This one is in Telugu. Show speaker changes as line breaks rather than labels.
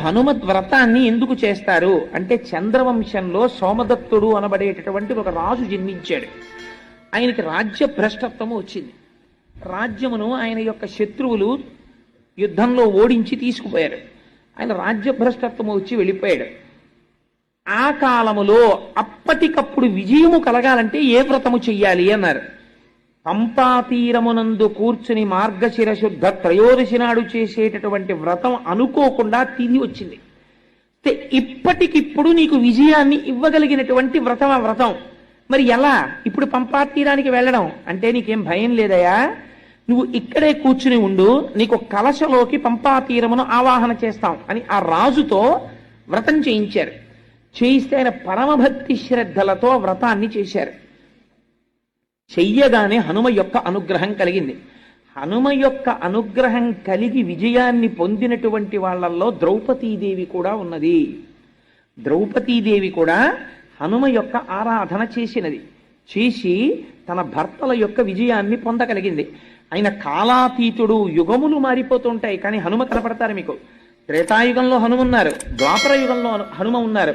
హనుమత్ వ్రతాన్ని ఎందుకు చేస్తారు అంటే చంద్రవంశంలో సోమదత్తుడు అనబడేటటువంటి ఒక రాజు జన్మించాడు. ఆయనకి రాజ్య భ్రష్టత్వము వచ్చింది. రాజ్యమును ఆయన యొక్క శత్రువులు యుద్ధంలో ఓడించి తీసుకుపోయారు. ఆయన రాజ్య భ్రష్టత్వము వచ్చి వెళ్ళిపోయాడు. ఆ కాలములో అప్పటికప్పుడు విజయము కలగాలంటే ఏ వ్రతము చెయ్యాలి అన్నారు. పంపాతీరమునందు కూర్చుని మార్గశిర శుద్ధ త్రయోదశి నాడు చేసేటటువంటి వ్రతం అనుకోకుండా తిథి వచ్చింది. ఇప్పటికిప్పుడు నీకు విజయాన్ని ఇవ్వగలిగినటువంటి వ్రతం ఆ వ్రతం. మరి ఎలా ఇప్పుడు పంపాతీరానికి వెళ్ళడం అంటే నీకేం భయం లేదయా, నువ్వు ఇక్కడే కూర్చుని ఉండు, నీకు కలశలోకి పంపాతీరమును ఆవాహన చేస్తాం అని ఆ రాజుతో వ్రతం చేయించారు. చేయిస్తే ఆయన పరమభక్తి శ్రద్ధలతో వ్రతాన్ని చేశారు. చెయ్యగానే హనుమ యొక్క అనుగ్రహం కలిగింది. హనుమ యొక్క అనుగ్రహం కలిగి విజయాన్ని పొందినటువంటి వాళ్ళల్లో ద్రౌపదీదేవి కూడా ఉన్నది. ద్రౌపదీదేవి కూడా హనుమ యొక్క ఆరాధన చేసినది. చేసి తన భర్తల యొక్క విజయాన్ని పొందగలిగింది. ఆయన కాలాతీతుడు, యుగములు మారిపోతుంటాయి కానీ హనుమ కనపడతారు మీకు. త్రేతాయుగంలో హనుమ ఉన్నారు, ద్వాపర యుగంలో హనుమ ఉన్నారు,